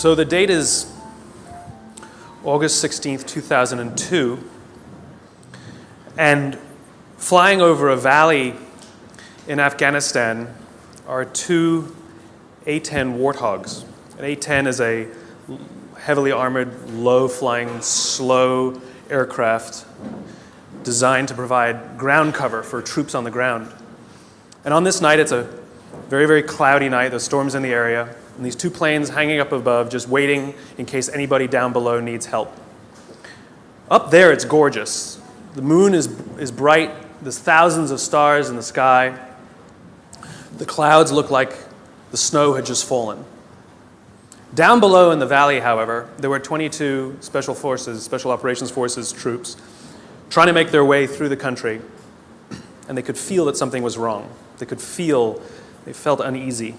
So the date is August 16th, 2002, and flying over a valley in Afghanistan are two A-10 Warthogs. An A-10 is a heavily armored, low-flying, slow aircraft designed to provide ground cover for troops on the ground. And on this night, it's a very, very cloudy night. The storm's in the area. And these two planes hanging up above, just waiting in case anybody down below needs help. Up there, it's gorgeous. The moon is bright. There's thousands of stars in the sky. The clouds look like the snow had just fallen. Down below in the valley, however, there were 22 Special Operations Forces troops trying to make their way through the country, and they could feel that something was wrong. They felt uneasy.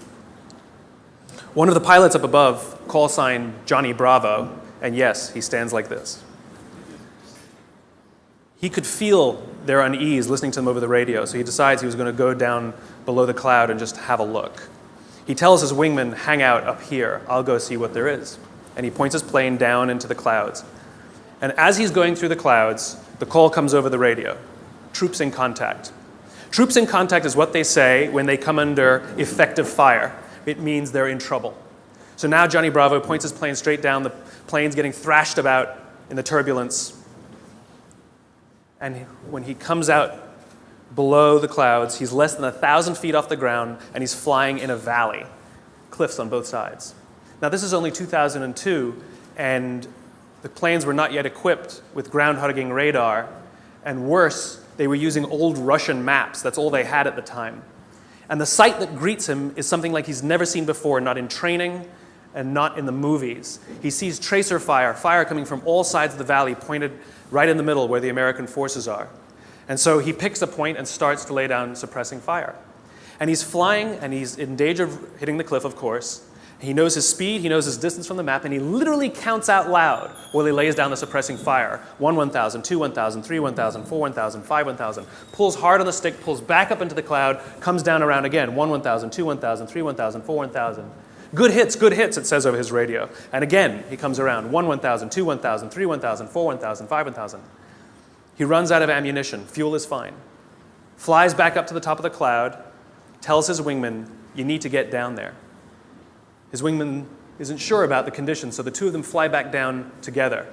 One of the pilots up above, call sign Johnny Bravo, and yes, he stands like this. He could feel their unease listening to them over the radio, so he decides he was going to go down below the cloud and just have a look. He tells his wingman, hang out up here, I'll go see what there is. And he points his plane down into the clouds. And as he's going through the clouds, the call comes over the radio. Troops in contact. Troops in contact is what they say when they come under effective fire. It means they're in trouble. So now Johnny Bravo points his plane straight down. The plane's getting thrashed about in the turbulence. And when he comes out below the clouds, he's less than 1,000 feet off the ground, and he's flying in a valley, cliffs on both sides. Now, this is only 2002, and the planes were not yet equipped with ground-hugging radar, and worse, they were using old Russian maps. That's all they had at the time. And the sight that greets him is something like he's never seen before, not in training and not in the movies. He sees tracer fire coming from all sides of the valley, pointed right in the middle where the American forces are. And so he picks a point and starts to lay down suppressing fire. And he's flying, and he's in danger of hitting the cliff, of course. He knows his speed, he knows his distance from the map, and he literally counts out loud while he lays down the suppressing fire. 1, 1,000, 2, 1,000, 3, 1,000, 4, 1,000, 5, 1,000. Pulls hard on the stick, pulls back up into the cloud, comes down around again. 1, 1,000, 2, 1,000, 3, 1,000, 4, 1,000. Good hits, it says over his radio. And again, he comes around. 1, 1,000, 2, 1,000, 3, 1,000, 4, 1,000, 5, 1,000. He runs out of ammunition. Fuel is fine. Flies back up to the top of the cloud, tells his wingman, you need to get down there. His wingman isn't sure about the conditions, so the two of them fly back down together.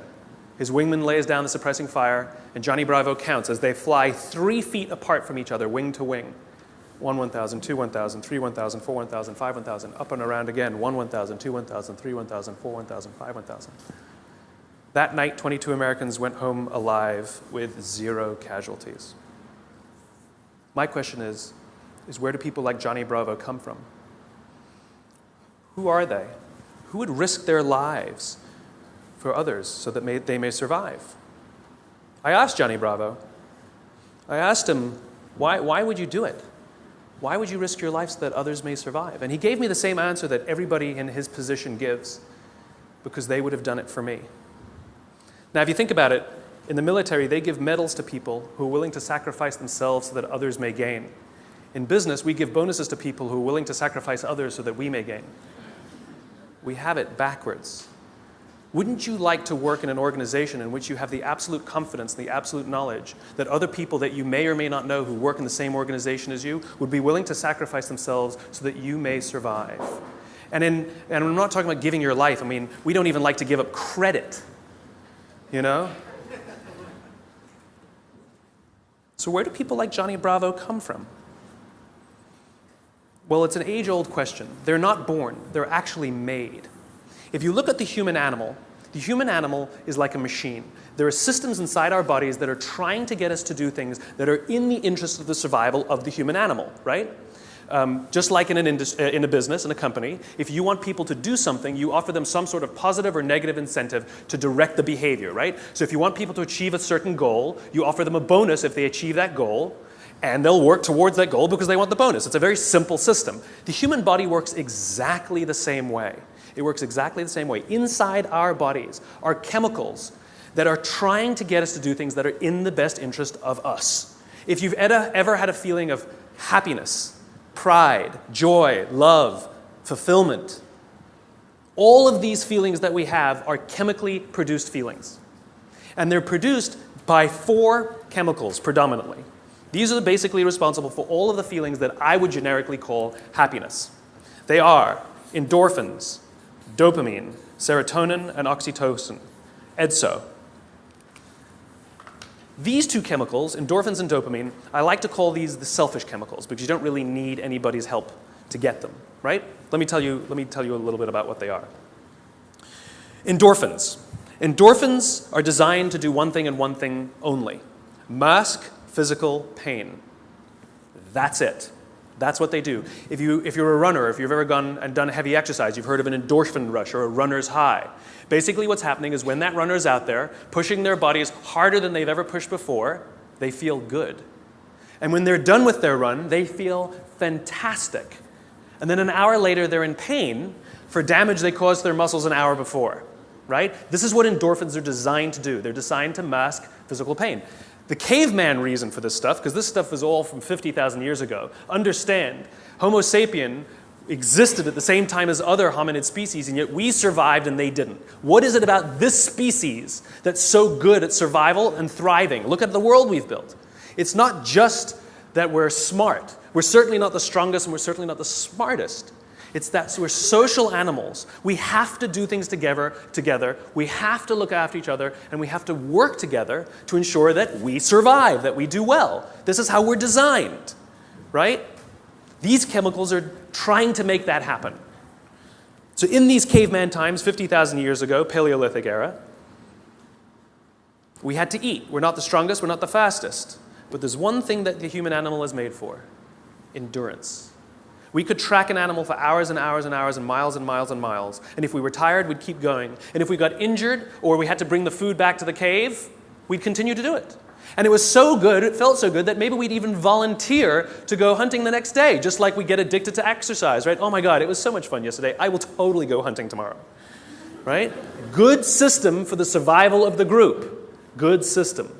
His wingman lays down the suppressing fire, and Johnny Bravo counts as they fly 3 feet apart from each other, wing to wing. 1, 1,000, 2, 1,000, 3, 1,000, 4, 1,000, 5, 1,000, up and around again. 1, 1,000, 2, 1,000, 3, 1,000, 4, 1,000, 5, 1,000. That night, 22 Americans went home alive with 0 casualties. My question is where do people like Johnny Bravo come from? Who are they? Who would risk their lives for others so that they may survive? I asked Johnny Bravo. I asked him, why would you do it? Why would you risk your life so that others may survive? And he gave me the same answer that everybody in his position gives, because they would have done it for me. Now, if you think about it, in the military, they give medals to people who are willing to sacrifice themselves so that others may gain. In business, we give bonuses to people who are willing to sacrifice others so that we may gain. We have it backwards. Wouldn't you like to work in an organization in which you have the absolute confidence, the absolute knowledge that other people that you may or may not know who work in the same organization as you would be willing to sacrifice themselves so that you may survive? And I'm not talking about giving your life. I mean, we don't even like to give up credit. You know? So where do people like Johnny Bravo come from? Well, it's an age-old question. They're not born. They're actually made. If you look at the human animal is like a machine. There are systems inside our bodies that are trying to get us to do things that are in the interest of the survival of the human animal, right? Just like in a business, in a company, if you want people to do something, you offer them some sort of positive or negative incentive to direct the behavior, right? So if you want people to achieve a certain goal, you offer them a bonus if they achieve that goal, and they'll work towards that goal because they want the bonus. It's a very simple system. The human body works exactly the same way. It works exactly the same way. Inside our bodies are chemicals that are trying to get us to do things that are in the best interest of us. If you've ever had a feeling of happiness, pride, joy, love, fulfillment, All of these feelings that we have are chemically produced feelings. And they're produced by 4 chemicals predominantly. These are basically responsible for all of the feelings that I would generically call happiness. They are endorphins, dopamine, serotonin, and oxytocin, EDSO. These 2 chemicals, endorphins and dopamine, I like to call these the selfish chemicals because you don't really need anybody's help to get them, right? Let me tell you a little bit about what they are. Endorphins. Endorphins are designed to do one thing and one thing only: mask physical pain. That's it. That's what they do. If you're a runner, if you've ever gone and done heavy exercise, you've heard of an endorphin rush or a runner's high. Basically what's happening is when that runner's out there pushing their bodies harder than they've ever pushed before, they feel good. And when they're done with their run, they feel fantastic. And then an hour later, they're in pain for damage they caused their muscles an hour before, right? This is what endorphins are designed to do. They're designed to mask physical pain. The caveman reason for this stuff, because this stuff is all from 50,000 years ago, understand, Homo sapien existed at the same time as other hominid species, and yet we survived and they didn't. What is it about this species that's so good at survival and thriving? Look at the world we've built. It's not just that we're smart. We're certainly not the strongest and we're certainly not the smartest. It's that we're social animals. We have to do things together. We have to look after each other, and we have to work together to ensure that we survive, that we do well. This is how we're designed, right? These chemicals are trying to make that happen. So in these caveman times, 50,000 years ago, Paleolithic era, we had to eat. We're not the strongest, we're not the fastest. But there's one thing that the human animal is made for: endurance. We could track an animal for hours and hours and hours and miles and miles and miles. And if we were tired, we'd keep going. And if we got injured or we had to bring the food back to the cave, we'd continue to do it. And it was so good, it felt so good, that maybe we'd even volunteer to go hunting the next day, just like we get addicted to exercise, right? Oh my God, it was so much fun yesterday. I will totally go hunting tomorrow, right? Good system for the survival of the group. Good system.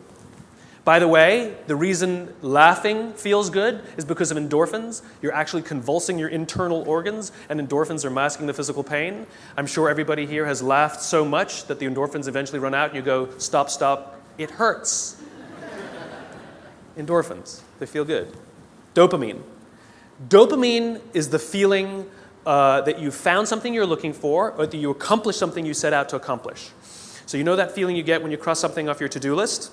By the way, the reason laughing feels good is because of endorphins. You're actually convulsing your internal organs, and endorphins are masking the physical pain. I'm sure everybody here has laughed so much that the endorphins eventually run out and you go, stop, stop, it hurts. Endorphins, they feel good. Dopamine. Dopamine is the feeling that you found something you're looking for, or that you accomplished something you set out to accomplish. So you know that feeling you get when you cross something off your to-do list?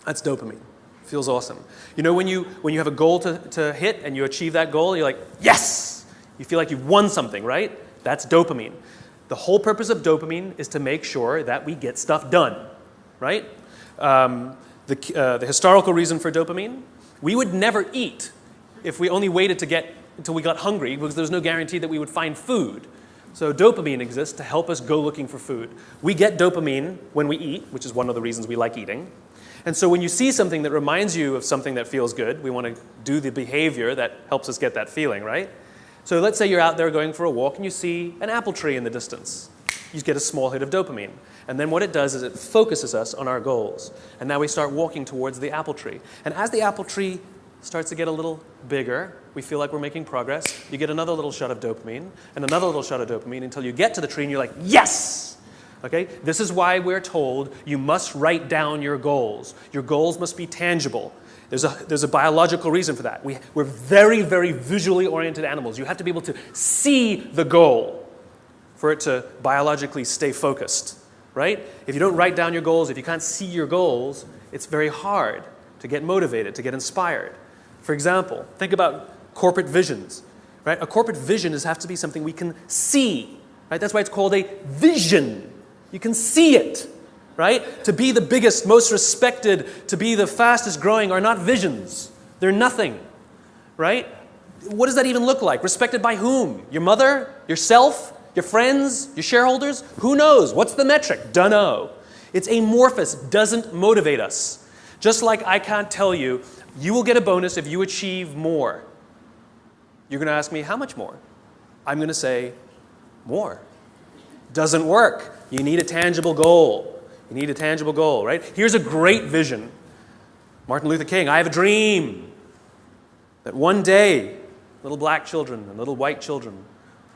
That's dopamine. Feels awesome. You know when you have a goal to hit and you achieve that goal, you're like, yes! You feel like you've won something, right? That's dopamine. The whole purpose of dopamine is to make sure that we get stuff done, right? The historical reason for dopamine, we would never eat if we only waited until we got hungry, because there's no guarantee that we would find food. So dopamine exists to help us go looking for food. We get dopamine when we eat, which is one of the reasons we like eating. And so when you see something that reminds you of something that feels good, we want to do the behavior that helps us get that feeling, right? So let's say you're out there going for a walk and you see an apple tree in the distance. You get a small hit of dopamine. And then what it does is it focuses us on our goals. And now we start walking towards the apple tree. And as the apple tree starts to get a little bigger, we feel like we're making progress. You get another little shot of dopamine and another little shot of dopamine until you get to the tree and you're like, yes! Okay? This is why we're told you must write down your goals. Your goals must be tangible. There's a biological reason for that. We're very, very visually oriented animals. You have to be able to see the goal for it to biologically stay focused, right? If you don't write down your goals, if you can't see your goals, it's very hard to get motivated, to get inspired. For example, think about corporate visions, right? A corporate vision has to be something we can see, right? That's why it's called a vision. You can see it, right? To be the biggest, most respected, to be the fastest growing are not visions. They're nothing, right? What does that even look like? Respected by whom? Your mother? Yourself? Your friends? Your shareholders? Who knows? What's the metric? Dunno. It's amorphous, doesn't motivate us. Just like I can't tell you, you will get a bonus if you achieve more. You're going to ask me, how much more? I'm going to say, more. Doesn't work. You need a tangible goal. You need a tangible goal, right? Here's a great vision. Martin Luther King, I have a dream that one day little black children and little white children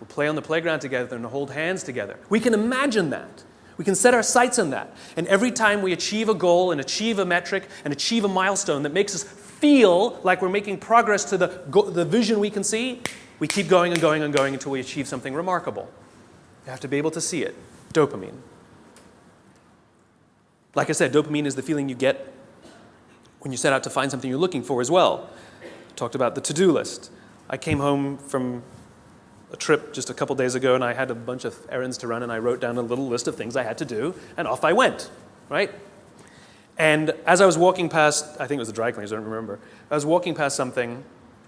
We'll play on the playground together and hold hands together. We can imagine that. We can set our sights on that. And every time we achieve a goal and achieve a metric and achieve a milestone that makes us feel like we're making progress to the vision we can see, we keep going and going and going until we achieve something remarkable. You have to be able to see it. Dopamine. Like I said, dopamine is the feeling you get when you set out to find something you're looking for as well. I talked about the to-do list. I came home from a trip just a couple days ago, and I had a bunch of errands to run, and I wrote down a little list of things I had to do, and off I went, right? And as I was walking past, I think it was the dry cleaners, I don't remember. I was walking past something,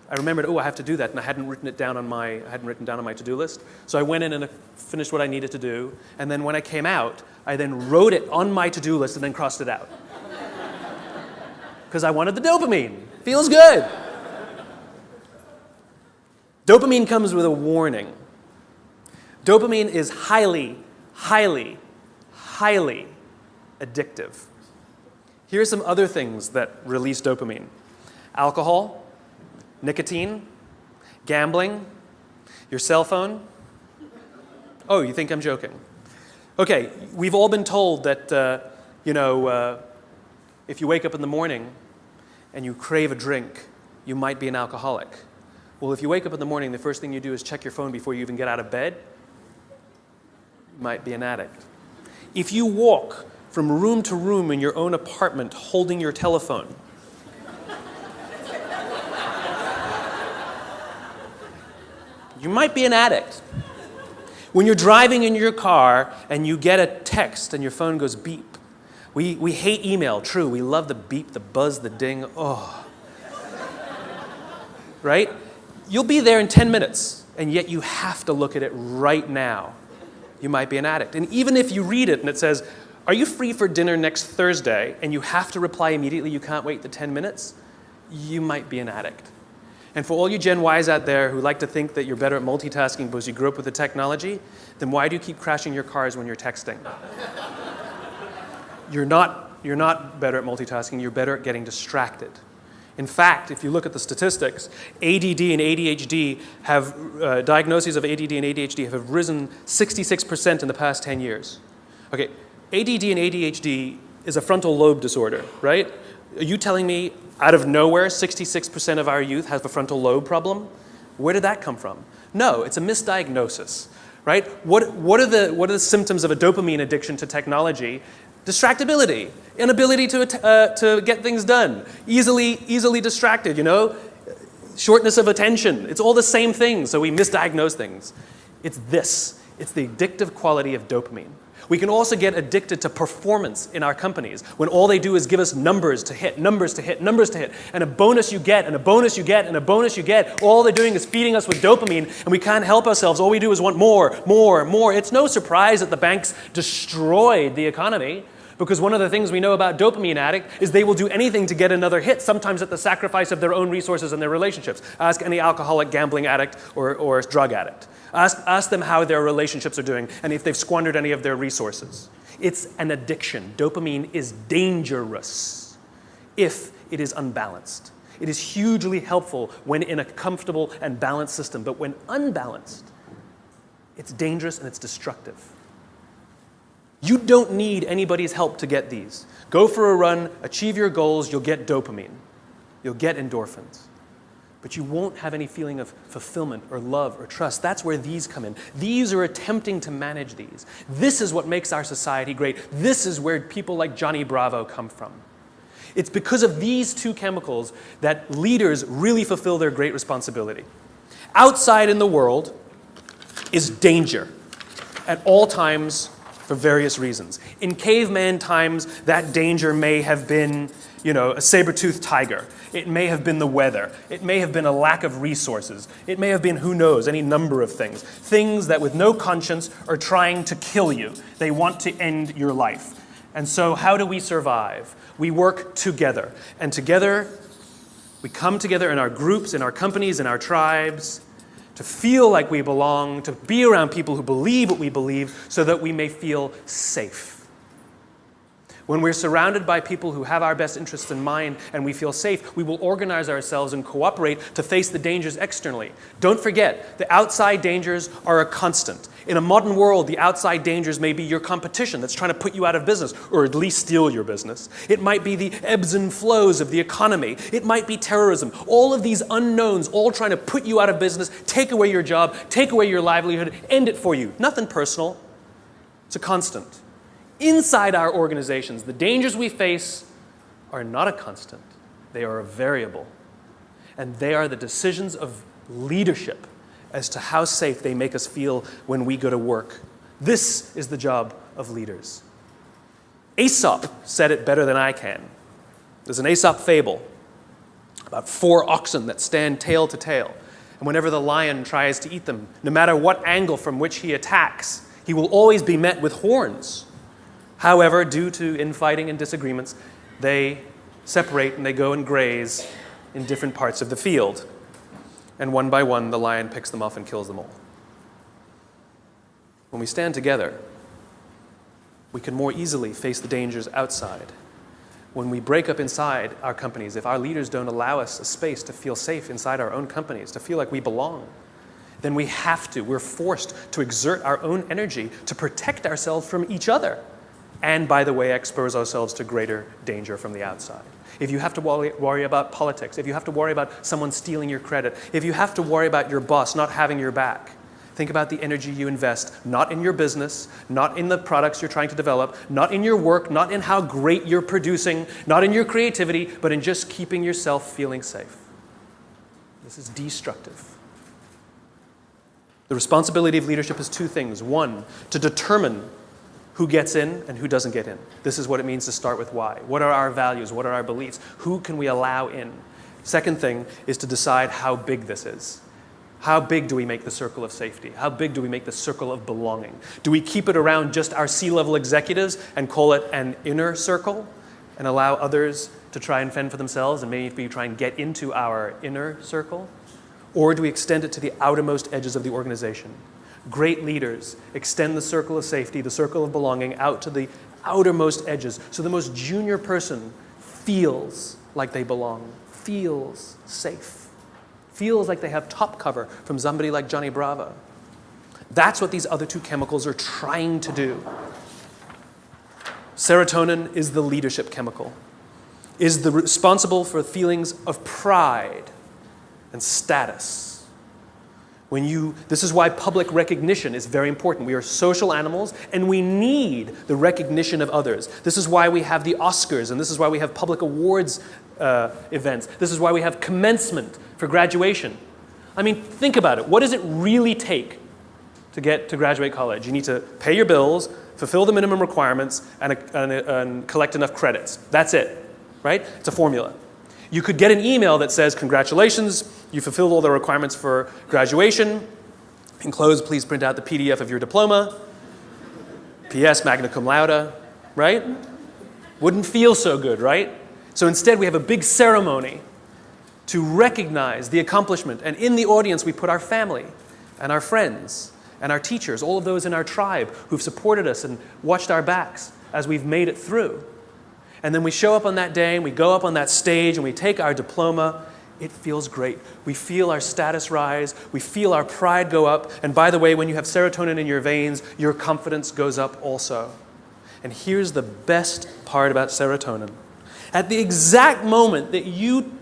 I remembered, oh, I have to do that, and I hadn't written down on my to-do list. So I went in and finished what I needed to do, and then when I came out, I then wrote it on my to-do list and then crossed it out. Because I wanted the dopamine. Feels good. Dopamine comes with a warning. Dopamine is highly, highly, highly addictive. Here are some other things that release dopamine. Alcohol, nicotine, gambling, your cell phone. Oh, you think I'm joking? Okay, we've all been told that, if you wake up in the morning and you crave a drink, you might be an alcoholic. Well, if you wake up in the morning, the first thing you do is check your phone before you even get out of bed, you might be an addict. If you walk from room to room in your own apartment holding your telephone, you might be an addict. When you're driving in your car and you get a text and your phone goes beep. We hate email, true. We love the beep, the buzz, the ding. Oh. Right? You'll be there in 10 minutes, and yet you have to look at it right now. You might be an addict. And even if you read it and it says, are you free for dinner next Thursday, and you have to reply immediately, you can't wait the 10 minutes, you might be an addict. And for all you Gen Ys out there who like to think that you're better at multitasking because you grew up with the technology, then why do you keep crashing your cars when you're texting? You're not better at multitasking, you're better at getting distracted. In fact, if you look at the statistics, ADD and ADHD have, diagnoses of ADD and ADHD have risen 66% in the past 10 years. Okay, ADD and ADHD is a frontal lobe disorder, right? Are you telling me out of nowhere 66% of our youth has a frontal lobe problem? Where did that come from? No, it's a misdiagnosis, right? What are the symptoms of a dopamine addiction to technology? Distractibility, inability to get things done, easily distracted, shortness of attention. It's all the same thing, so we misdiagnose things. It's the addictive quality of dopamine. We can also get addicted to performance in our companies when all they do is give us numbers to hit, numbers to hit, numbers to hit, and a bonus you get, and a bonus you get, and a bonus you get. All they're doing is feeding us with dopamine, and we can't help ourselves. All we do is want more, more, more. It's no surprise that the banks destroyed the economy, because one of the things we know about dopamine addict is they will do anything to get another hit, sometimes at the sacrifice of their own resources and their relationships. Ask any alcoholic, gambling addict, or drug addict. Ask them how their relationships are doing and if they've squandered any of their resources. It's an addiction. Dopamine is dangerous if it is unbalanced. It is hugely helpful when in a comfortable and balanced system, but when unbalanced, it's dangerous and it's destructive. You don't need anybody's help to get these. Go for a run, achieve your goals, you'll get dopamine. You'll get endorphins. But you won't have any feeling of fulfillment or love or trust. That's where these come in. These are attempting to manage these. This is what makes our society great. This is where people like Johnny Bravo come from. It's because of these two chemicals that leaders really fulfill their great responsibility. Outside in the world is danger at all times for various reasons. In caveman times, that danger may have been, a saber-toothed tiger. It may have been the weather. It may have been a lack of resources. It may have been, who knows, any number of things. Things that with no conscience are trying to kill you. They want to end your life. And so how do we survive? We work together. And together, we come together in our groups, in our companies, in our tribes, to feel like we belong, to be around people who believe what we believe, so that we may feel safe. When we're surrounded by people who have our best interests in mind and we feel safe, we will organize ourselves and cooperate to face the dangers externally. Don't forget, the outside dangers are a constant. In a modern world, the outside dangers may be your competition that's trying to put you out of business, or at least steal your business. It might be the ebbs and flows of the economy. It might be terrorism. All of these unknowns, all trying to put you out of business, take away your job, take away your livelihood, end it for you. Nothing personal. It's a constant. Inside our organizations, the dangers we face are not a constant. They are a variable. And they are the decisions of leadership as to how safe they make us feel when we go to work. This is the job of leaders. Aesop said it better than I can. There's an Aesop fable about 4 oxen that stand tail to tail. And whenever the lion tries to eat them, no matter what angle from which he attacks, he will always be met with horns. However, due to infighting and disagreements, they separate and they go and graze in different parts of the field. And one by one, the lion picks them off and kills them all. When we stand together, we can more easily face the dangers outside. When we break up inside our companies, if our leaders don't allow us a space to feel safe inside our own companies, to feel like we belong, then we're forced to exert our own energy to protect ourselves from each other. And, by the way, expose ourselves to greater danger from the outside. If you have to worry about politics, if you have to worry about someone stealing your credit, if you have to worry about your boss not having your back, think about the energy you invest, not in your business, not in the products you're trying to develop, not in your work, not in how great you're producing, not in your creativity, but in just keeping yourself feeling safe. This is destructive. The responsibility of leadership is 2 things. 1, to determine who gets in and who doesn't get in. This is what it means to start with why. What are our values? What are our beliefs? Who can we allow in? Second thing is to decide how big this is. How big do we make the circle of safety? How big do we make the circle of belonging? Do we keep it around just our C-level executives and call it an inner circle and allow others to try and fend for themselves and maybe try and get into our inner circle? Or do we extend it to the outermost edges of the organization? Great leaders extend the circle of safety, the circle of belonging, out to the outermost edges. So the most junior person feels like they belong, feels safe, feels like they have top cover from somebody like Johnny Bravo. That's what these other 2 chemicals are trying to do. Serotonin is the leadership chemical, is responsible for feelings of pride and status. This is why public recognition is very important. We are social animals, and we need the recognition of others. This is why we have the Oscars, and this is why we have public awards events. This is why we have commencement for graduation. I mean, think about it. What does it really take to get to graduate college? You need to pay your bills, fulfill the minimum requirements, and collect enough credits. That's it, right? It's a formula. You could get an email that says, congratulations, you fulfilled all the requirements for graduation. Enclosed, please print out the PDF of your diploma. P.S. magna cum laude, right? Wouldn't feel so good, right? So instead, we have a big ceremony to recognize the accomplishment. And in the audience, we put our family and our friends and our teachers, all of those in our tribe who've supported us and watched our backs as we've made it through. And then we show up on that day, and we go up on that stage, and we take our diploma. It feels great. We feel our status rise. We feel our pride go up. And by the way, when you have serotonin in your veins, your confidence goes up also. And here's the best part about serotonin. At the exact moment that you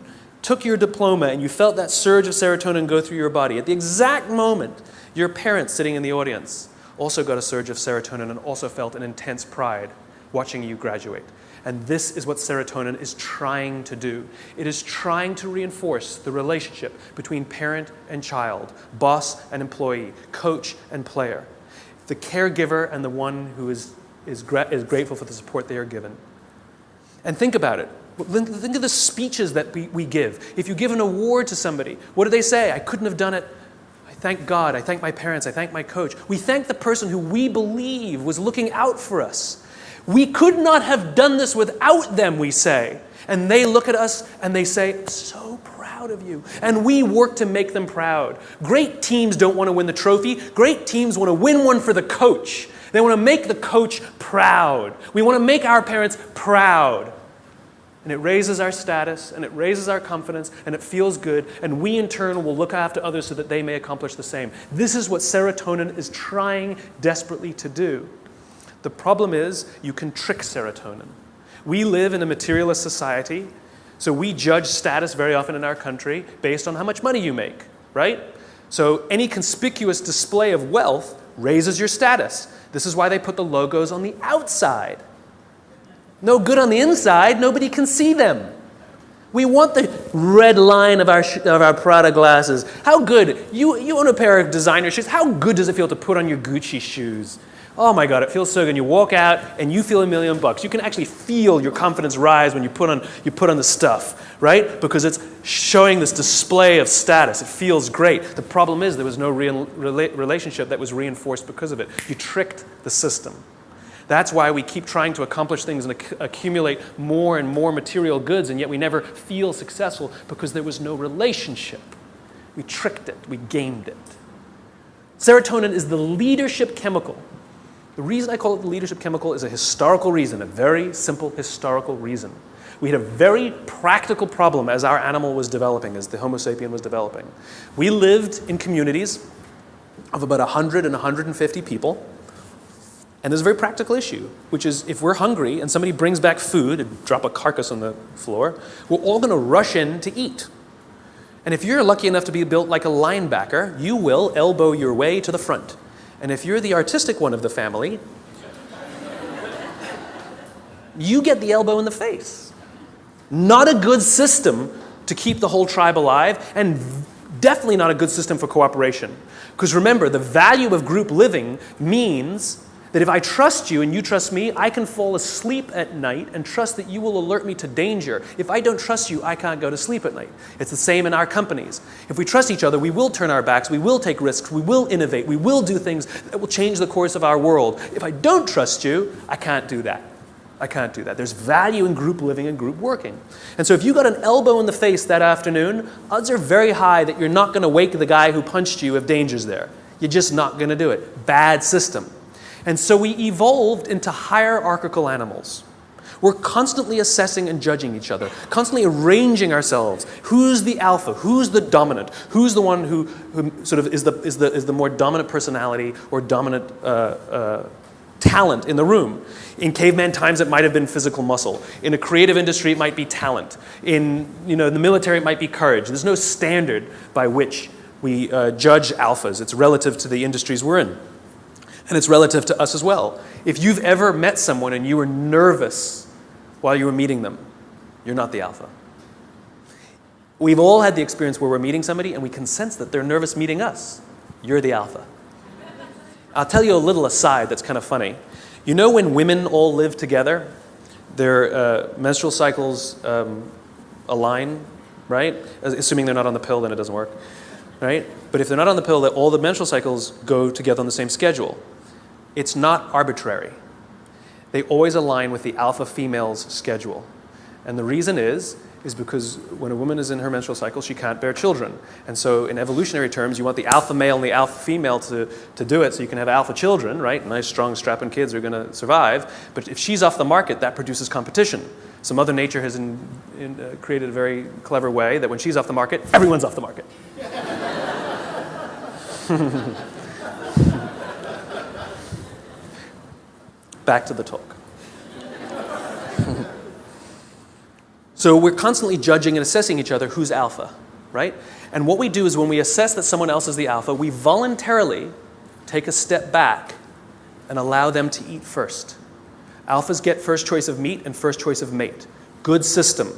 took your diploma and you felt that surge of serotonin go through your body, at the exact moment, your parents sitting in the audience also got a surge of serotonin and also felt an intense pride watching you graduate. And this is what serotonin is trying to do. It is trying to reinforce the relationship between parent and child, boss and employee, coach and player, the caregiver and the one who is grateful for the support they are given. And think about it. Think of the speeches that we give. If you give an award to somebody, what do they say? I couldn't have done it. I thank God. I thank my parents. I thank my coach. We thank the person who we believe was looking out for us. We could not have done this without them, we say. And they look at us and they say, so proud of you. And we work to make them proud. Great teams don't want to win the trophy. Great teams want to win one for the coach. They want to make the coach proud. We want to make our parents proud. And it raises our status, and it raises our confidence, and it feels good, and we in turn will look after others so that they may accomplish the same. This is what serotonin is trying desperately to do. The problem is you can trick serotonin. We live in a materialist society, so we judge status very often in our country based on how much money you make, right? So any conspicuous display of wealth raises your status. This is why they put the logos on the outside. No good on the inside, nobody can see them. We want the red line of our Prada glasses. How good, you own a pair of designer shoes, how good does it feel to put on your Gucci shoes? Oh my God, it feels so good. You walk out and you feel $1 million. You can actually feel your confidence rise when you put on the stuff, right? Because it's showing this display of status. It feels great. The problem is there was no real relationship that was reinforced because of it. You tricked the system. That's why we keep trying to accomplish things and accumulate more and more material goods, and yet we never feel successful because there was no relationship. We tricked it. We gamed it. Serotonin is the leadership chemical. The reason I call it the leadership chemical is a historical reason, a very simple historical reason. We had a very practical problem as our animal was developing, as the Homo sapien was developing. We lived in communities of about 100 and 150 people. And there's a very practical issue, which is if we're hungry and somebody brings back food and drop a carcass on the floor, we're all going to rush in to eat. And if you're lucky enough to be built like a linebacker, you will elbow your way to the front. And if you're the artistic one of the family, you get the elbow in the face. Not a good system to keep the whole tribe alive, and definitely not a good system for cooperation. Because remember, the value of group living means that if I trust you and you trust me, I can fall asleep at night and trust that you will alert me to danger. If I don't trust you, I can't go to sleep at night. It's the same in our companies. If we trust each other, we will turn our backs, we will take risks, we will innovate, we will do things that will change the course of our world. If I don't trust you, I can't do that. I can't do that. There's value in group living and group working. And so if you got an elbow in the face that afternoon, odds are very high that you're not going to wake the guy who punched you if danger's there. You're just not going to do it. Bad system. And so we evolved into hierarchical animals. We're constantly assessing and judging each other, constantly arranging ourselves. Who's the alpha? Who's the dominant? Who's the one who sort of is the more dominant personality or dominant talent in the room? In caveman times, it might have been physical muscle. In a creative industry, it might be talent. In the military, it might be courage. There's no standard by which we judge alphas. It's relative to the industries we're in. And it's relative to us as well. If you've ever met someone and you were nervous while you were meeting them, you're not the alpha. We've all had the experience where we're meeting somebody and we can sense that they're nervous meeting us. You're the alpha. I'll tell you a little aside that's kind of funny. You know when women all live together, their menstrual cycles align, right? Assuming they're not on the pill, then it doesn't work, right? But if they're not on the pill, all the menstrual cycles go together on the same schedule. It's not arbitrary. They always align with the alpha female's schedule. And the reason is because when a woman is in her menstrual cycle, she can't bear children. And so in evolutionary terms, you want the alpha male and the alpha female to do it so you can have alpha children, right? Nice, strong, strapping kids are going to survive. But if she's off the market, that produces competition. So Mother Nature has created a very clever way that when she's off the market, everyone's off the market. Back to the talk. So we're constantly judging and assessing each other who's alpha, right? And what we do is when we assess that someone else is the alpha, we voluntarily take a step back and allow them to eat first. Alphas get first choice of meat and first choice of mate. Good system.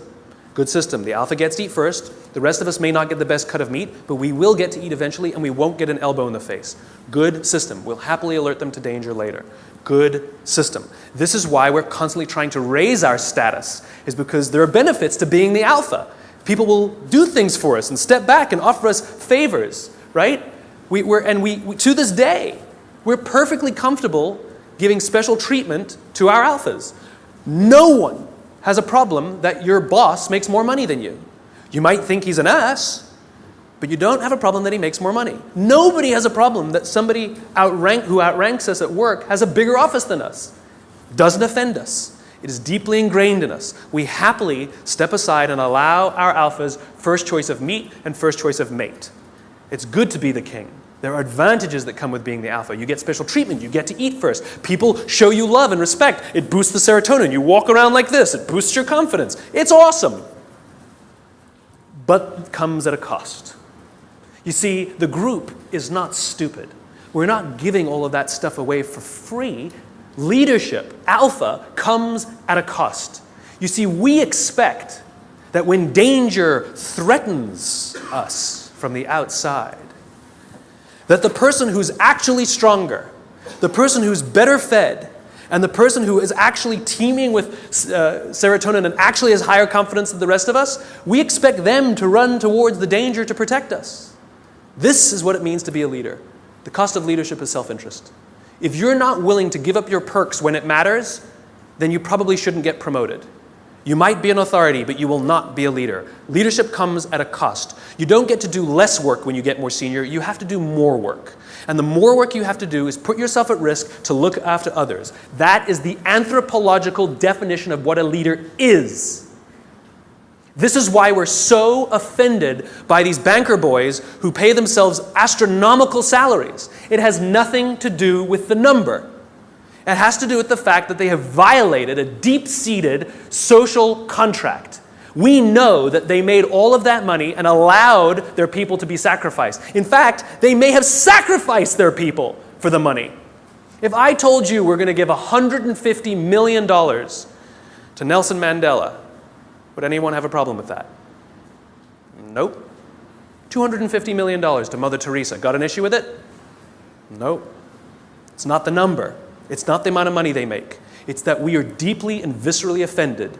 Good system. The alpha gets to eat first. The rest of us may not get the best cut of meat, but we will get to eat eventually and we won't get an elbow in the face. Good system. We'll happily alert them to danger later. Good system. This is why we're constantly trying to raise our status, is because there are benefits to being the alpha. People will do things for us and step back and offer us favors, right? We to this day, we're perfectly comfortable giving special treatment to our alphas. No one has a problem that your boss makes more money than you. You might think he's an ass, But you don't have a problem that he makes more money. Nobody has a problem that somebody who outranks us at work has a bigger office than us. Doesn't offend us. It is deeply ingrained in us. We happily step aside and allow our alphas first choice of meat and first choice of mate. It's good to be the king. There are advantages that come with being the alpha. You get special treatment. You get to eat first. People show you love and respect. It boosts the serotonin. You walk around like this. It boosts your confidence. It's awesome. But it comes at a cost. You see, the group is not stupid. We're not giving all of that stuff away for free. Leadership, alpha, comes at a cost. You see, we expect that when danger threatens us from the outside, that the person who's actually stronger, the person who's better fed, and the person who is actually teeming with serotonin and actually has higher confidence than the rest of us, we expect them to run towards the danger to protect us. This is what it means to be a leader. The cost of leadership is self-interest. If you're not willing to give up your perks when it matters, then you probably shouldn't get promoted. You might be an authority, but you will not be a leader. Leadership comes at a cost. You don't get to do less work when you get more senior. You have to do more work. And the more work you have to do is put yourself at risk to look after others. That is the anthropological definition of what a leader is. This is why we're so offended by these banker boys who pay themselves astronomical salaries. It has nothing to do with the number. It has to do with the fact that they have violated a deep-seated social contract. We know that they made all of that money and allowed their people to be sacrificed. In fact, they may have sacrificed their people for the money. If I told you we're going to give $150 million to Nelson Mandela, would anyone have a problem with that? Nope. $250 million to Mother Teresa. Got an issue with it? Nope. It's not the number. It's not the amount of money they make. It's that we are deeply and viscerally offended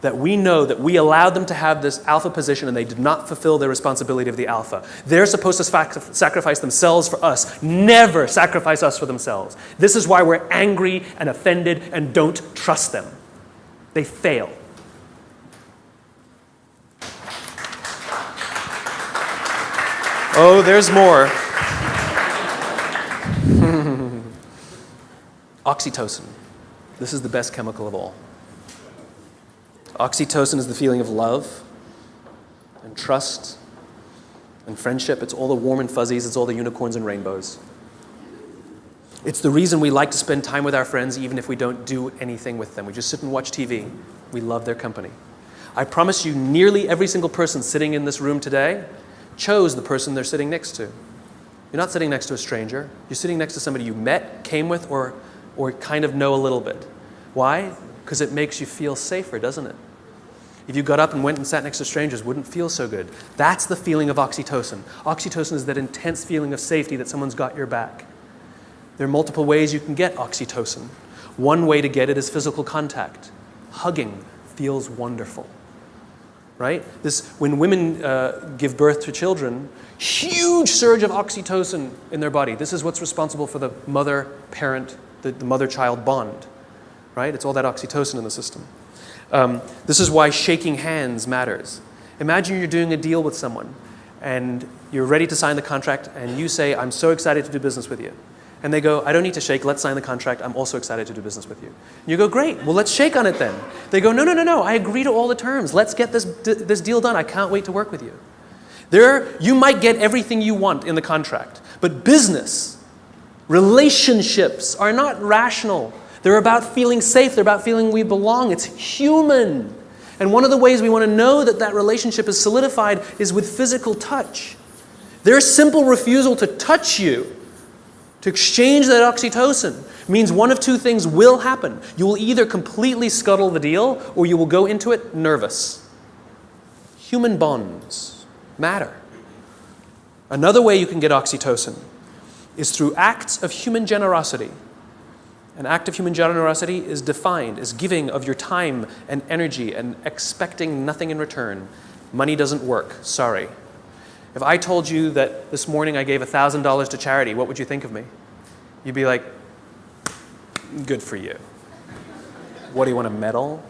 that we know that we allowed them to have this alpha position and they did not fulfill their responsibility of the alpha. They're supposed to sacrifice themselves for us. Never sacrifice us for themselves. This is why we're angry and offended and don't trust them. They fail. Oh, there's more. Oxytocin. This is the best chemical of all. Oxytocin is the feeling of love and trust and friendship. It's all the warm and fuzzies. It's all the unicorns and rainbows. It's the reason we like to spend time with our friends even if we don't do anything with them. We just sit and watch TV. We love their company. I promise you, nearly every single person sitting in this room today chose the person they're sitting next to. You're not sitting next to a stranger. You're sitting next to somebody you met, came with, or kind of know a little bit. Why? Because it makes you feel safer, doesn't it? If you got up and went and sat next to strangers, it wouldn't feel so good. That's the feeling of oxytocin. Oxytocin is that intense feeling of safety that someone's got your back. There are multiple ways you can get oxytocin. One way to get it is physical contact. Hugging feels wonderful. Right? When women give birth to children, huge surge of oxytocin in their body. This is what's responsible for the mother-parent, the mother-child bond. Right? It's all that oxytocin in the system. This is why shaking hands matters. Imagine you're doing a deal with someone and you're ready to sign the contract and you say, I'm so excited to do business with you. And they go, I don't need to shake, let's sign the contract, I'm also excited to do business with you. And you go, great, well let's shake on it then. They go, no, I agree to all the terms, let's get this deal done, I can't wait to work with you. You might get everything you want in the contract, but business, relationships are not rational. They're about feeling safe, they're about feeling we belong, it's human. And one of the ways we want to know that that relationship is solidified is with physical touch. Their simple refusal to touch you, to exchange that oxytocin, means one of two things will happen. You will either completely scuttle the deal or you will go into it nervous. Human bonds matter. Another way you can get oxytocin is through acts of human generosity. An act of human generosity is defined as giving of your time and energy and expecting nothing in return. Money doesn't work, sorry. If I told you that this morning I gave $1,000 to charity, what would you think of me? You'd be like, good for you. What, do you want a medal?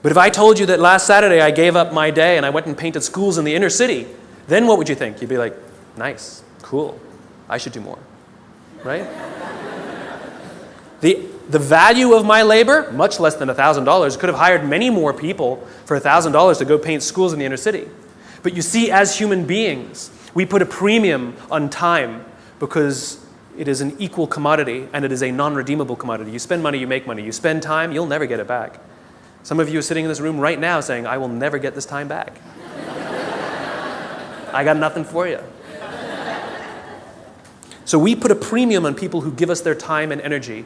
But if I told you that last Saturday I gave up my day and I went and painted schools in the inner city, then what would you think? You'd be like, nice, cool, I should do more, right? The value of my labor, much less than $1,000, could have hired many more people for $1,000 to go paint schools in the inner city. But you see, as human beings, we put a premium on time because it is an equal commodity and it is a non-redeemable commodity. You spend money, you make money. You spend time, you'll never get it back. Some of you are sitting in this room right now saying, I will never get this time back. I got nothing for you. So we put a premium on people who give us their time and energy.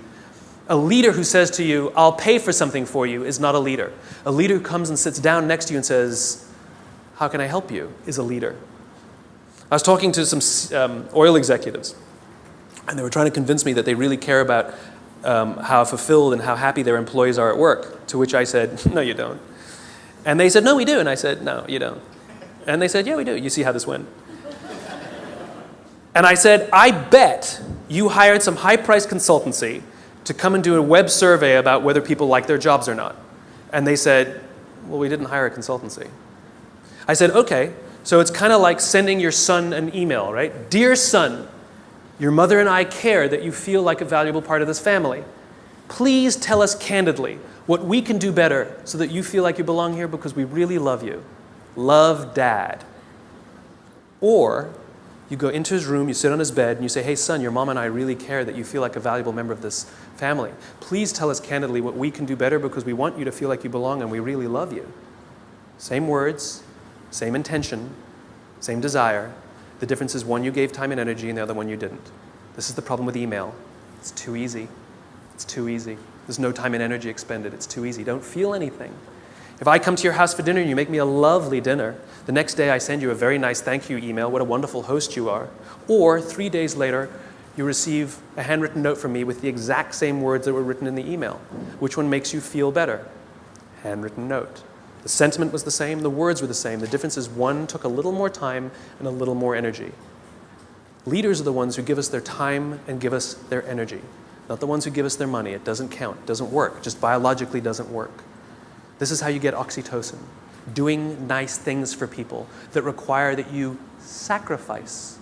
A leader who says to you, I'll pay for something for you, is not a leader. A leader who comes and sits down next to you and says, how can I help you, is a leader. I was talking to some oil executives, and they were trying to convince me that they really care about how fulfilled and how happy their employees are at work, to which I said, no, you don't. And they said, no, we do. And I said, no, you don't. And they said, yeah, we do. You see how this went. And I said, I bet you hired some high-priced consultancy to come and do a web survey about whether people like their jobs or not. And they said, well, we didn't hire a consultancy. I said, okay, so it's kind of like sending your son an email, right? Dear son, your mother and I care that you feel like a valuable part of this family. Please tell us candidly what we can do better so that you feel like you belong here because we really love you. Love, Dad. Or you go into his room, you sit on his bed, and you say, hey, son, your mom and I really care that you feel like a valuable member of this family. Please tell us candidly what we can do better because we want you to feel like you belong and we really love you. Same words, same intention, same desire. The difference is one you gave time and energy and the other one you didn't. This is the problem with email. It's too easy. It's too easy. There's no time and energy expended. It's too easy. Don't feel anything. If I come to your house for dinner and you make me a lovely dinner, the next day I send you a very nice thank you email, what a wonderful host you are. Or 3 days later, you receive a handwritten note from me with the exact same words that were written in the email. Which one makes you feel better? Handwritten note. The sentiment was the same, the words were the same. The difference is one took a little more time and a little more energy. Leaders are the ones who give us their time and give us their energy, not the ones who give us their money. It doesn't count, it doesn't work, it just biologically doesn't work. This is how you get oxytocin, doing nice things for people that require that you sacrifice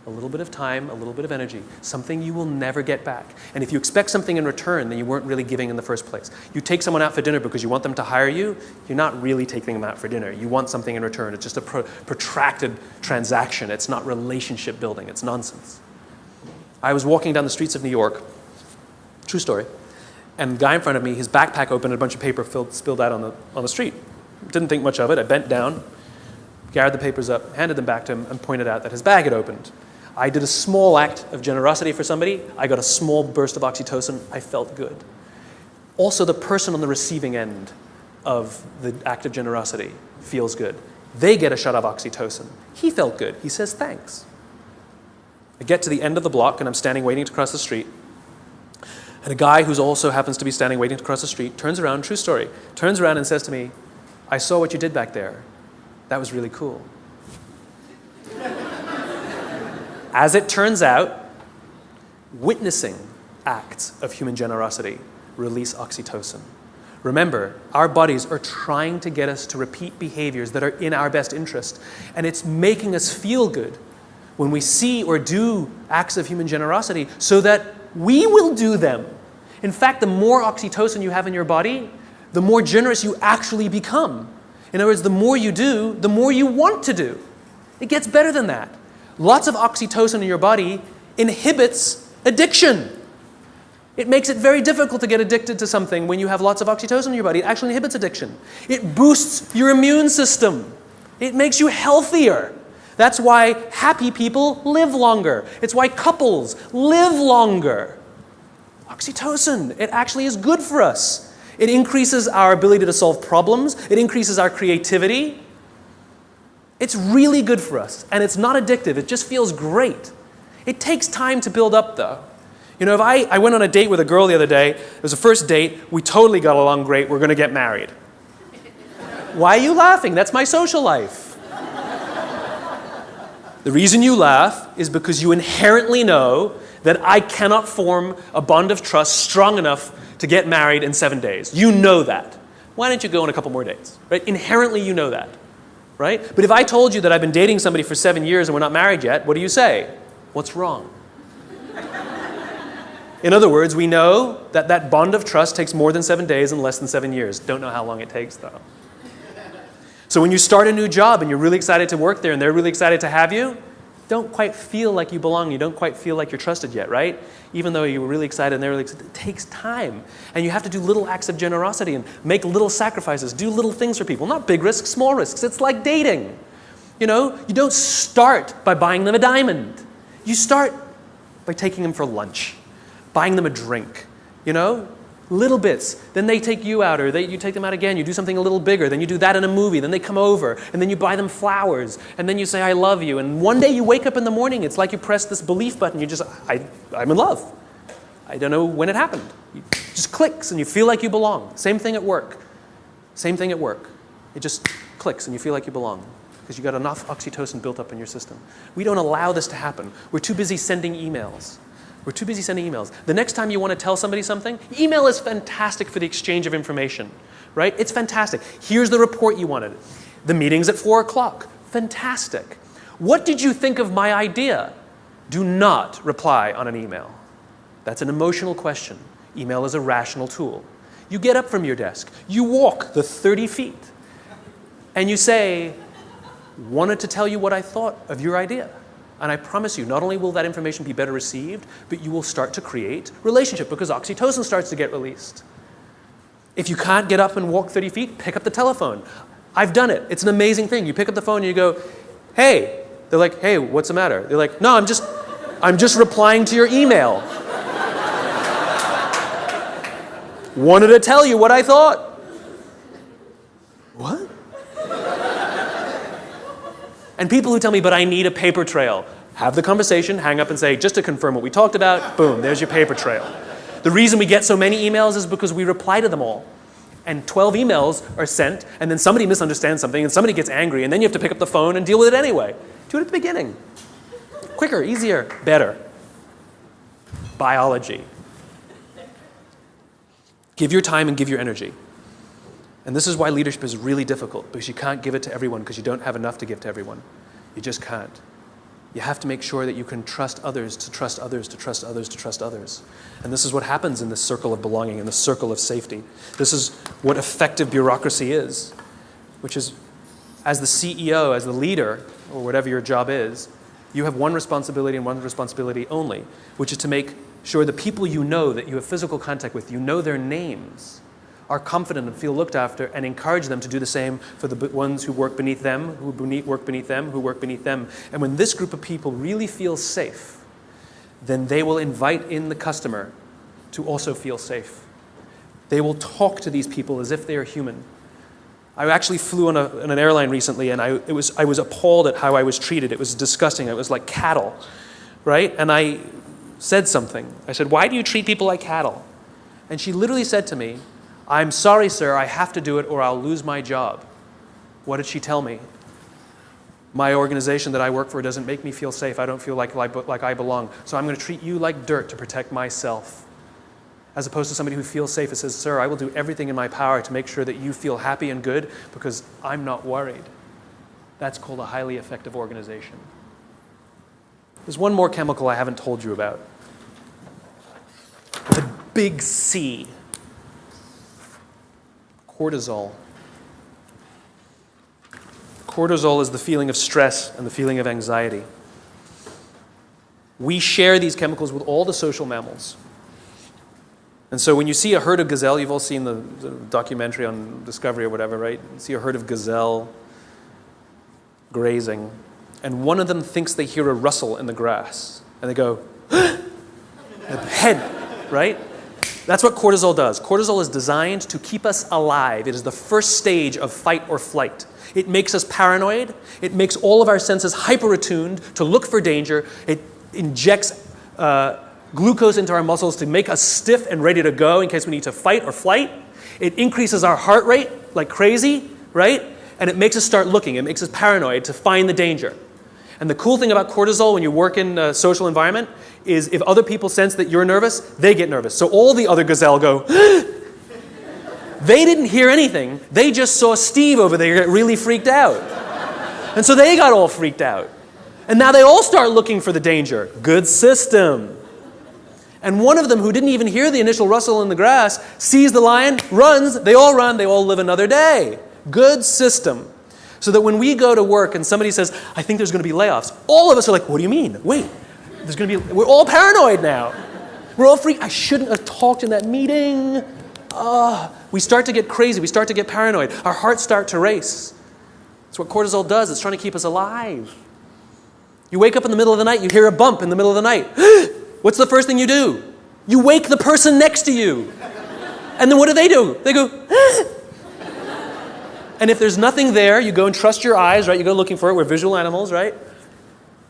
a little bit of time, a little bit of energy, something you will never get back. And if you expect something in return, then you weren't really giving in the first place. You take someone out for dinner because you want them to hire you, you're not really taking them out for dinner. You want something in return. It's just a protracted transaction. It's not relationship building. It's nonsense. I was walking down the streets of New York, true story, and the guy in front of me, his backpack opened and a bunch of paper spilled out on the street. Didn't think much of it. I bent down, gathered the papers up, handed them back to him, and pointed out that his bag had opened. I did a small act of generosity for somebody. I got a small burst of oxytocin. I felt good. Also, the person on the receiving end of the act of generosity feels good. They get a shot of oxytocin. He felt good. He says thanks. I get to the end of the block, and I'm standing waiting to cross the street. And a guy who also happens to be standing waiting to cross the street turns around, true story, turns around and says to me, I saw what you did back there. That was really cool. As it turns out, witnessing acts of human generosity release oxytocin. Remember, our bodies are trying to get us to repeat behaviors that are in our best interest, and it's making us feel good when we see or do acts of human generosity so that we will do them. In fact, the more oxytocin you have in your body, the more generous you actually become. In other words, the more you do, the more you want to do. It gets better than that. Lots of oxytocin in your body inhibits addiction. It makes it very difficult to get addicted to something when you have lots of oxytocin in your body. It actually inhibits addiction. It boosts your immune system. It makes you healthier. That's why happy people live longer. It's why couples live longer. Oxytocin, it actually is good for us. It increases our ability to solve problems. It increases our creativity. It's really good for us, and it's not addictive. It just feels great. It takes time to build up, though. You know, if I went on a date with a girl the other day, it was a first date, we totally got along great, we're going to get married. Why are you laughing? That's my social life. The reason you laugh is because you inherently know that I cannot form a bond of trust strong enough to get married in 7 days. You know that. Why don't you go on a couple more dates? Right? Inherently, you know that. right? But if I told you that I've been dating somebody for 7 years and we're not married yet, what do you say? What's wrong? In other words, we know that that bond of trust takes more than 7 days and less than 7 years. Don't know how long it takes, though. So when you start a new job and you're really excited to work there and they're really excited to have you, don't quite feel like you belong. You don't quite feel like you're trusted yet, right? Even though you were really excited and they're really excited, it takes time. And you have to do little acts of generosity and make little sacrifices, do little things for people. Not big risks, small risks. It's like dating. You know, you don't start by buying them a diamond. You start by taking them for lunch, buying them a drink, you know? Little bits. Then they take you out, or you take them out again. You do something a little bigger. Then you do that in a movie. Then they come over, and then you buy them flowers, and then you say, I love you. And one day you wake up in the morning, it's like you press this belief button. You just, I'm in love. I don't know when it happened. It just clicks, and you feel like you belong. Same thing at work. Same thing at work. It just clicks, and you feel like you belong because you got enough oxytocin built up in your system. We don't allow this to happen. We're too busy sending emails. We're too busy sending emails. The next time you want to tell somebody something, email is fantastic for the exchange of information, right? It's fantastic. Here's the report you wanted. The meeting's at 4 o'clock. Fantastic. What did you think of my idea? Do not reply on an email. That's an emotional question. Email is a rational tool. You get up from your desk. You walk the 30 feet. And you say, wanted to tell you what I thought of your idea. And I promise you, not only will that information be better received, but you will start to create relationship because oxytocin starts to get released. If you can't get up and walk 30 feet, pick up the telephone. I've done it. It's an amazing thing. You pick up the phone and you go, hey. They're like, hey, what's the matter? They're like, no, I'm just replying to your email. Wanted to tell you what I thought. What? And people who tell me, but I need a paper trail, have the conversation, hang up and say, just to confirm what we talked about, boom, there's your paper trail. The reason we get so many emails is because we reply to them all. And 12 emails are sent, and then somebody misunderstands something, and somebody gets angry, and then you have to pick up the phone and deal with it anyway. Do it at the beginning. Quicker, easier, better. Biology. Give your time and give your energy. And this is why leadership is really difficult, because you can't give it to everyone because you don't have enough to give to everyone. You just can't. You have to make sure that you can trust others to trust others to trust others to trust others. And this is what happens in this circle of belonging, in the circle of safety. This is what effective bureaucracy is, which is as the CEO, as the leader, or whatever your job is, you have one responsibility and one responsibility only, which is to make sure the people you know that you have physical contact with, you know their names, are confident and feel looked after, and encourage them to do the same for the ones who work beneath them, who work beneath them, who work beneath them. And when this group of people really feel safe, then they will invite in the customer to also feel safe. They will talk to these people as if they are human. I actually flew on an airline recently, and I was appalled at how I was treated. It was disgusting. It was like cattle, right? And I said something. I said, why do you treat people like cattle? And she literally said to me, I'm sorry, sir, I have to do it or I'll lose my job. What did she tell me? My organization that I work for doesn't make me feel safe. I don't feel like I belong. So I'm going to treat you like dirt to protect myself. As opposed to somebody who feels safe and says, sir, I will do everything in my power to make sure that you feel happy and good because I'm not worried. That's called a highly effective organization. There's one more chemical I haven't told you about. The big C. Cortisol. Cortisol is the feeling of stress and the feeling of anxiety. We share these chemicals with all the social mammals. And so when you see a herd of gazelle, you've all seen the documentary on Discovery or whatever, right? You see a herd of gazelle grazing, and one of them thinks they hear a rustle in the grass, and they go, head, right? That's what cortisol does. Cortisol is designed to keep us alive. It is the first stage of fight or flight. It makes us paranoid. It makes all of our senses hyper-attuned to look for danger. It injects glucose into our muscles to make us stiff and ready to go in case we need to fight or flight. It increases our heart rate like crazy, right? And it makes us start looking. It makes us paranoid to find the danger. And the cool thing about cortisol when you work in a social environment is if other people sense that you're nervous, they get nervous. So all the other gazelle go, they didn't hear anything. They just saw Steve over there get really freaked out. And so they got all freaked out. And now they all start looking for the danger. Good system. And one of them, who didn't even hear the initial rustle in the grass, sees the lion, runs, they all live another day. Good system. So that when we go to work and somebody says, I think there's going to be layoffs, all of us are like, what do you mean? Wait, we're all paranoid now. We're all freaked. I shouldn't have talked in that meeting. We start to get crazy. We start to get paranoid. Our hearts start to race. That's what cortisol does. It's trying to keep us alive. You wake up in the middle of the night, you hear a bump in the middle of the night. What's the first thing you do? You wake the person next to you. And then what do? They go, And if there's nothing there, you go and trust your eyes, right? You go looking for it. We're visual animals, right?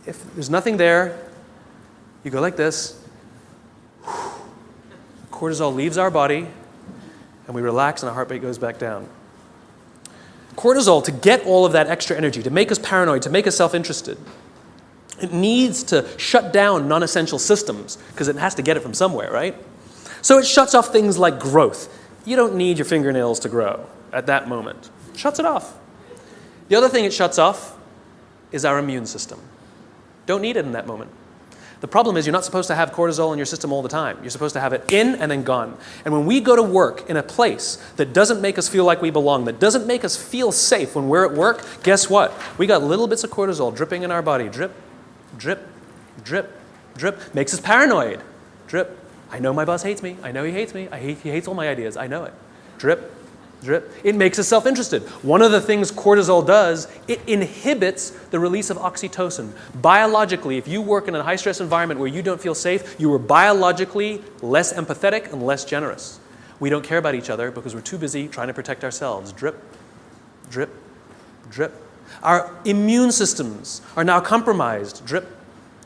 If there's nothing there, you go like this. Cortisol leaves our body, and we relax, and our heart rate goes back down. Cortisol, to get all of that extra energy, to make us paranoid, to make us self-interested, it needs to shut down non-essential systems, because it has to get it from somewhere, right? So it shuts off things like growth. You don't need your fingernails to grow at that moment. It shuts it off. The other thing it shuts off is our immune system. Don't need it in that moment. The problem is you're not supposed to have cortisol in your system all the time. You're supposed to have it in and then gone. And when we go to work in a place that doesn't make us feel like we belong, that doesn't make us feel safe when we're at work, guess what? We got little bits of cortisol dripping in our body. Drip, drip, drip, drip. Makes us paranoid. Drip. I know my boss hates me. I know he hates me. He hates all my ideas. I know it. Drip, drip. It makes us self-interested. One of the things cortisol does, it inhibits the release of oxytocin. Biologically, if you work in a high-stress environment where you don't feel safe, you are biologically less empathetic and less generous. We don't care about each other because we're too busy trying to protect ourselves. Drip, drip, drip. Our immune systems are now compromised. Drip,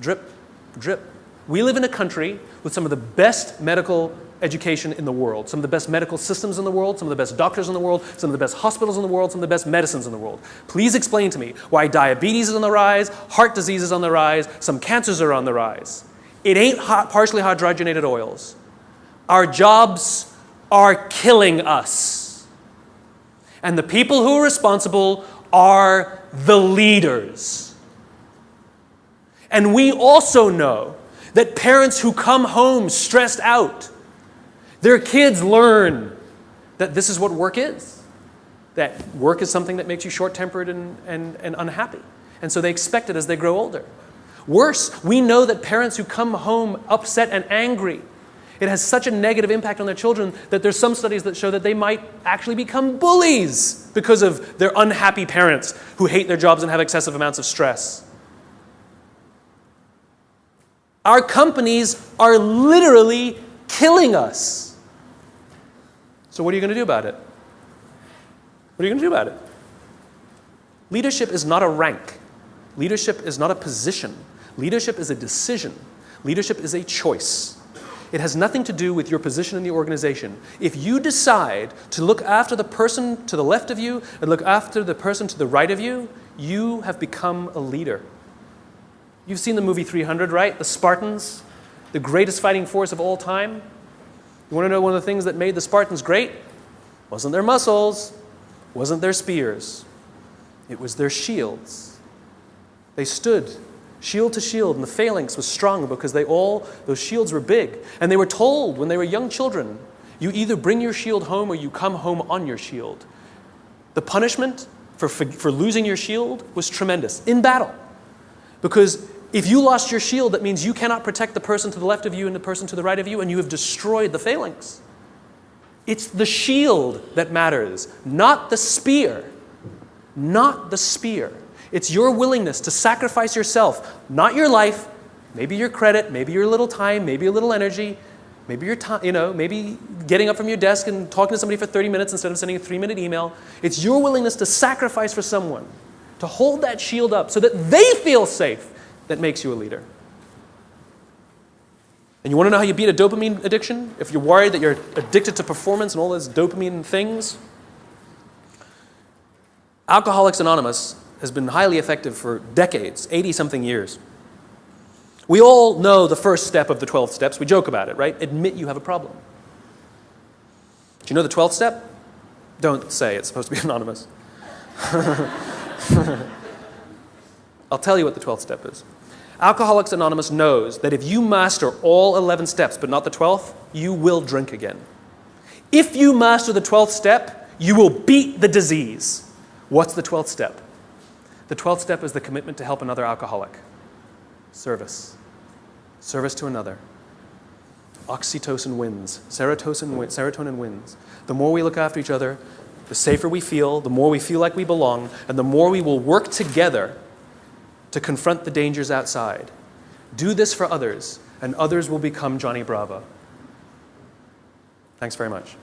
drip, drip. We live in a country with some of the best medical education in the world, some of the best medical systems in the world, some of the best doctors in the world, some of the best hospitals in the world, some of the best medicines in the world. Please explain to me why diabetes is on the rise, heart disease is on the rise, some cancers are on the rise. It ain't partially hydrogenated oils. Our jobs are killing us. And the people who are responsible are the leaders. And we also know that parents who come home stressed out, their kids learn that this is what work is. That work is something that makes you short-tempered and unhappy. And so they expect it as they grow older. Worse, we know that parents who come home upset and angry, it has such a negative impact on their children that there's some studies that show that they might actually become bullies because of their unhappy parents who hate their jobs and have excessive amounts of stress. Our companies are literally killing us. So what are you going to do about it? What are you going to do about it? Leadership is not a rank. Leadership is not a position. Leadership is a decision. Leadership is a choice. It has nothing to do with your position in the organization. If you decide to look after the person to the left of you and look after the person to the right of you, you have become a leader. You've seen the movie 300, right? The Spartans, the greatest fighting force of all time. You want to know one of the things that made the Spartans great? Wasn't their muscles, wasn't their spears. It was their shields. They stood shield to shield, and the phalanx was strong because those shields were big. And they were told when they were young children, you either bring your shield home or you come home on your shield. The punishment for losing your shield was tremendous in battle. Because if you lost your shield, that means you cannot protect the person to the left of you and the person to the right of you, and you have destroyed the phalanx. It's the shield that matters, not the spear. Not the spear. It's your willingness to sacrifice yourself, not your life, maybe your credit, maybe your little time, maybe a little energy, maybe your time, maybe getting up from your desk and talking to somebody for 30 minutes instead of sending a 3-minute email. It's your willingness to sacrifice for someone, to hold that shield up so that they feel safe, that makes you a leader. And you want to know how you beat a dopamine addiction? If you're worried that you're addicted to performance and all those dopamine things, Alcoholics Anonymous has been highly effective for decades, 80-something years. We all know the first step of the 12 steps. We joke about it, right? Admit you have a problem. Do you know the 12th step? Don't say it's supposed to be anonymous. I'll tell you what the 12th step is. Alcoholics Anonymous knows that if you master all 11 steps but not the 12th, you will drink again. If you master the 12th step, you will beat the disease. What's the 12th step? The 12th step is the commitment to help another alcoholic. Service. Service to another. Oxytocin wins. Serotonin wins. The more we look after each other, the safer we feel, the more we feel like we belong, and the more we will work together to confront the dangers outside. Do this for others, and others will become Johnny Bravo. Thanks very much.